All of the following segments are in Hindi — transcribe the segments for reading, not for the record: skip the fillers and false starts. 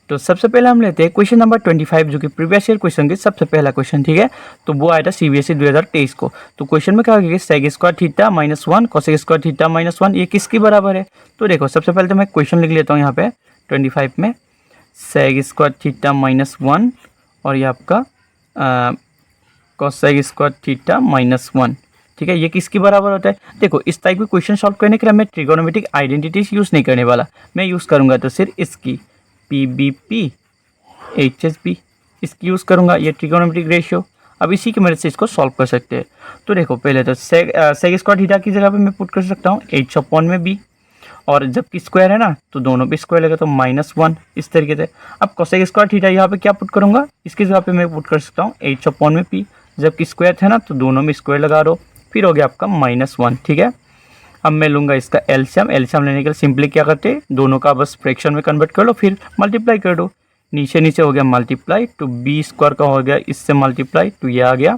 तो सबसे पहले हम लेते हैं क्वेश्चन नंबर 25 जो कि प्रीवियस ईयर क्वेश्चन के सबसे पहला क्वेश्चन, ठीक है। तो वो आया था सीबीएसई 2023 को। तो क्वेश्चन में क्या होगा, sec square theta -1 cosec square theta -1 ये किसके बराबर है। तो देखो सबसे पहले तो मैं क्वेश्चन लिख लेता हूँ यहाँ पे 25 में, सेक स्क्वायर थीटा -1 और ये आपका कोसेक स्क्वायर थीटा -1, ठीक है। ये किसके बराबर होता है। देखो इस टाइप के क्वेश्चन सॉल्व करने के लिए मैं ट्रिगोनोमेट्रिक आइडेंटिटीज यूज़ नहीं करने वाला, मैं यूज़ करूँगा तो सिर्फ इसकी PBP HSP इसकी यूज़ करूँगा, ये ट्रिगोनोमेट्रिक रेशियो। अब इसी की मदद से इसको सॉल्व कर सकते हैं। तो देखो पहले तो सेक स्क्वायर थीटा की जगह पे मैं पुट कर सकता हूँ H/b, और जबकि स्क्वायर है ना तो दोनों पे स्क्वायर लगेगा तो -1 इस तरीके से। अब कोसेक स्क्वायर थीटा यहाँ पे क्या पुट करूँगा, इसकी जगह पे मैं पुट कर सकता हूँ H/p, जबकि स्क्वायर था ना तो दोनों में स्क्वायर लगा दो, फिर हो गया आपका -1, ठीक है। अब मैं लूँगा इसका एलसीएम लेने के लिए सिंपली क्या करते हैं, दोनों का बस फ्रैक्शन में कन्वर्ट कर लो, फिर मल्टीप्लाई कर दो। नीचे नीचे हो गया मल्टीप्लाई तो बी स्क्वायर का हो गया इससे मल्टीप्लाई तो ये आ गया,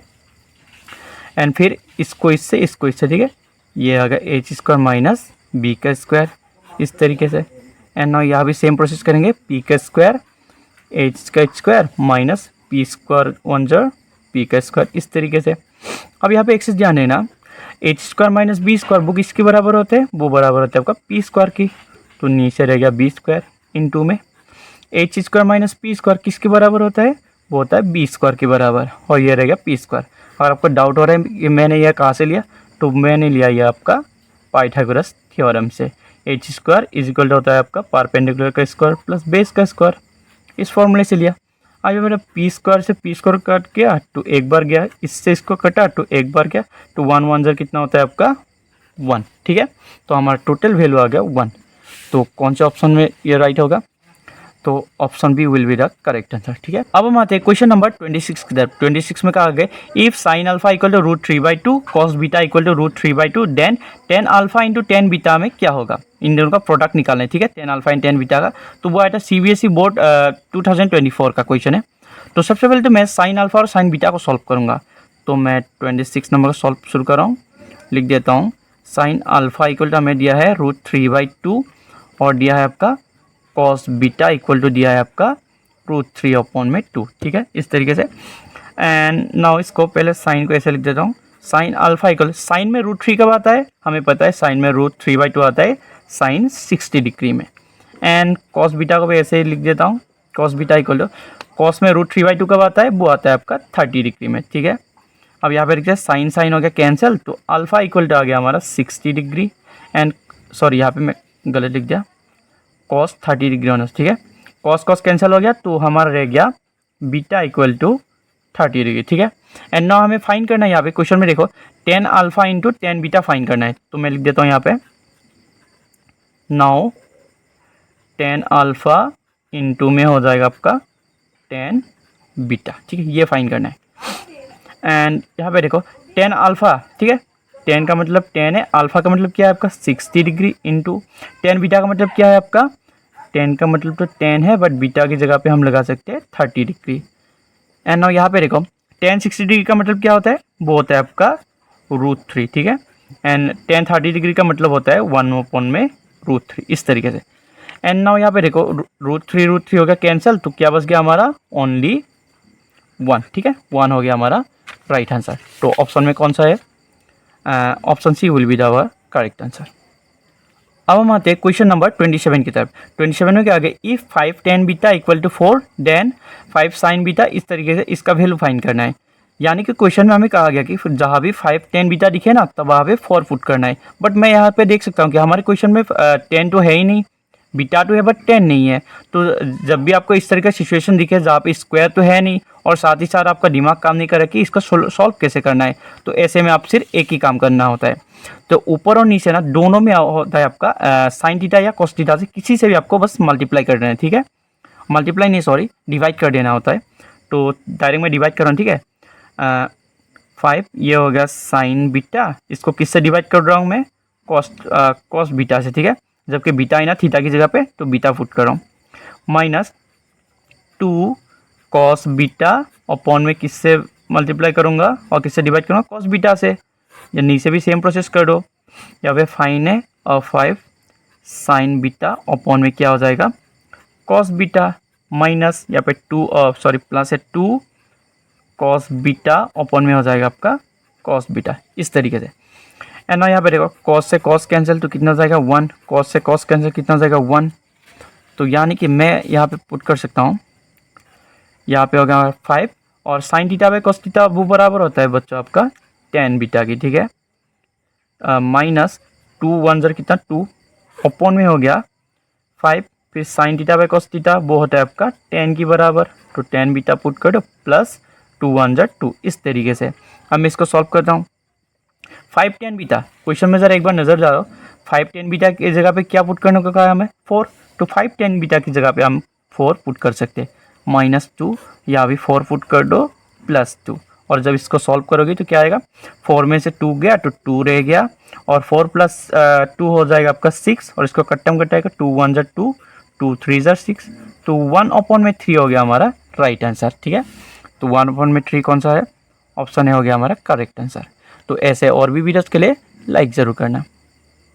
एंड फिर इसको इससे ठीक है, ये आ गया H² माइनस बी का स्क्वायर इस तरीके से। एंड नाउ यहाँ भी सेम प्रोसेस करेंगे, पी का स्क्वायर H का स्क्वायर माइनस P² 1 पी का स्क्वायर इस तरीके से। अब यहाँ पे एक चीज़ ध्यान देना, H² माइनस B² वो किसके बराबर होते हैं, वो बराबर होता है आपका P² की। तो नीचे रह गया B² इंटू में H² माइनस P² किसके बराबर होता है, वो होता है B² के बराबर, और ये रह गया P²। अगर आपको डाउट हो रहा है कि मैंने यह कहाँ से लिया, तो मैंने लिया ये आपका पाइथागोरस थ्योरम से। H² इज इक्वल होता है आपका परपेंडिकुलर का स्क्वायर प्लस बेस का स्क्वायर, इस फॉर्मूले से लिया। आज मेरा P² से P² कट गया तो एक बार गया, इससे इसको कटा तो एक बार गया, तो 1 1 कितना होता है आपका 1, ठीक है। तो हमारा टोटल वैल्यू आ गया 1। तो कौन से ऑप्शन में ये राइट होगा, तो option B will be the correct answer, ठीक है। अब हम आते हैं क्वेश्चन नंबर 26 की तरफ। 26 में कहा गया if sine alpha equal to √3/2 cos beta equal to √3/2 then tan alpha into tan beta में क्या होगा। इन दोनों का प्रोडक्ट निकालना है, ठीक है, tan alpha and tan beta का। तो वो आया था सीबीएसई बोर्ड 2024 का क्वेश्चन है। तो सबसे पहले तो मैं साइन अल्फा और साइन बीटा को सॉल्व करूंगा। तो मैं 26 नंबर का सॉल्व शुरू कर रहा हूँ, लिख देता हूँ। साइन अल्फा इक्वल टू हमें दिया है √3/2 और दिया है आपका कॉस बीटा इक्वल टू दिया है आपका √3/2, ठीक है, इस तरीके से। एंड नाउ इसको पहले साइन को ऐसे लिख देता हूँ, साइन अल्फा इक्वल, साइन में √3 कब आता है हमें पता है, साइन में √3/2 आता है साइन 60 डिग्री में। एंड कॉस बीटा को भी ऐसे ही लिख देता हूँ, cos beta equal to, cos में √3/2 कब आता है, वो आता है आपका 30 डिग्री में, ठीक है। अब यहाँ पे लिखते हैं साइन साइन हो गया कैंसिल, तो अल्फा इक्वल टू आ गया हमारा 60 डिग्री, एंड सॉरी यहाँ पे मैं गलत लिख दिया, कॉस 30 डिग्री होना, ठीक है। कॉस कॉस कैंसिल हो गया तो हमारा रह गया बीटा इक्वल टू 30 डिग्री, ठीक है। एंड नाउ हमें फाइन करना है, यहाँ पे क्वेश्चन में देखो tan alpha into tan beta fine करना है। तो मैं लिख देता हूँ यहाँ पे, नाउ tan अल्फा इंटू में हो जाएगा आपका tan बीटा, ठीक है, ये फाइन करना है। एंड यहाँ पे देखो tan अल्फा, ठीक है, tan का मतलब tan है, अल्फा का मतलब क्या है आपका 60 डिग्री इंटू tan बीटा का मतलब क्या है आपका, tan का मतलब तो tan है बट बीटा की जगह पे हम लगा सकते हैं 30 डिग्री। एंड नाउ यहाँ पे देखो tan 60 डिग्री का मतलब क्या होता है, वो होता है आपका √3, ठीक है। एंड tan 30 डिग्री का मतलब होता है 1/√3 इस तरीके से। एंड नाउ यहाँ पे देखो √3 हो गया कैंसिल, तो क्या बच गया हमारा ओनली 1, ठीक है, 1 हो गया हमारा राइट आंसर। तो ऑप्शन में कौन सा है, option C will be the our correct answer. अब हम आते हैं क्वेश्चन नंबर 27 की तरफ। 27 में क्या आ गया, if 5 tan beta equal to 4 then 5 sine beta, इस तरीके से इसका वैल्यू फाइंड करना है। यानी कि क्वेश्चन में हमें कहा गया कि जहाँ भी 5 tan बीटा दिखे ना तब वहाँ पे 4 पुट करना है। बट मैं यहाँ पे देख सकता हूँ कि हमारे क्वेश्चन में 10 तो है ही नहीं, बीटा तो है बट 10 नहीं है। तो जब भी आपको इस तरह का सिचुएशन दिखे जहाँ पे स्क्वायर तो है नहीं और साथ ही साथ आपका दिमाग काम नहीं कर रहा कि इसका सॉल्व कैसे करना है, तो ऐसे में आप सिर्फ एक ही काम करना होता है। तो ऊपर और नीचे ना दोनों में होता है आपका साइन थीटा या कॉस थीटा से किसी से भी आपको बस मल्टीप्लाई कर देना है, ठीक है, मल्टीप्लाई नहीं सॉरी डिवाइड कर देना होता है। तो डायरेक्ट में डिवाइड कर रहा हूँ, ठीक है, 5 ये हो गया साइन बीटा, इसको किससे डिवाइड कर रहा हूँ मैं, कॉस बीटा से, ठीक है, जबकि बीटा है ना थीटा की जगह पे तो बीटा पुट कर रहा हूँ, माइनस 2 कॉस बीटा अपॉन में किससे मल्टीप्लाई करूँगा और किससे डिवाइड करूँगा, कॉस बीटा से। या नीचे भी सेम प्रोसेस कर दो, या फिर फाइन है और 5 साइन बीटा अपॉन में क्या हो जाएगा कॉस बीटा, माइनस यहाँ पे प्लस है 2 कॉस बीटा ओपन में हो जाएगा आपका कॉस बीटा, इस तरीके से। एंड यहाँ पे देखो कॉस से कॉस कैंसिल तो कितना जाएगा 1, कॉस से कॉस कैंसिल कितना जाएगा 1। तो यानी कि मैं यहाँ पे पुट कर सकता हूँ, यहाँ पे होगा 5 और sine theta by cos theta वो बराबर होता है बच्चों आपका tan बीटा की, ठीक है। माइनस 2 1 ज़र कितना 2 ओपन में हो गया 5, फिर sine theta by cos theta वो होता है आपका tan की बराबर, तो tan बीटा पुट कर दो प्लस 2 1 ज़र 2, इस तरीके से। अब मैं इसको सॉल्व करता हूँ। 5 tan बीटा क्वेश्चन में ज़रा एक बार नज़र डालो, 5 tan बीटा की जगह पे क्या पुट करने को कहा है हमें 4, तो 5 tan बीटा की जगह पे हम 4 पुट कर सकते हैं, -2 या भी 4 पुट कर दो +2, और जब इसको सॉल्व करोगे तो क्या आएगा 4 में से 2 गया तो 2 रह गया, और 4 + 2 हो जाएगा आपका 6, और इसको कट्टम कटाएगा 2 1 ज़र 2, 2 3 ज़र 6, तो 1/3 हो गया हमारा राइट आंसर, ठीक है। तो 1/3 कौन सा है, ऑप्शन ए हो गया हमारा करेक्ट आंसर। तो ऐसे और भी वीडियोस के लिए लाइक ज़रूर करना।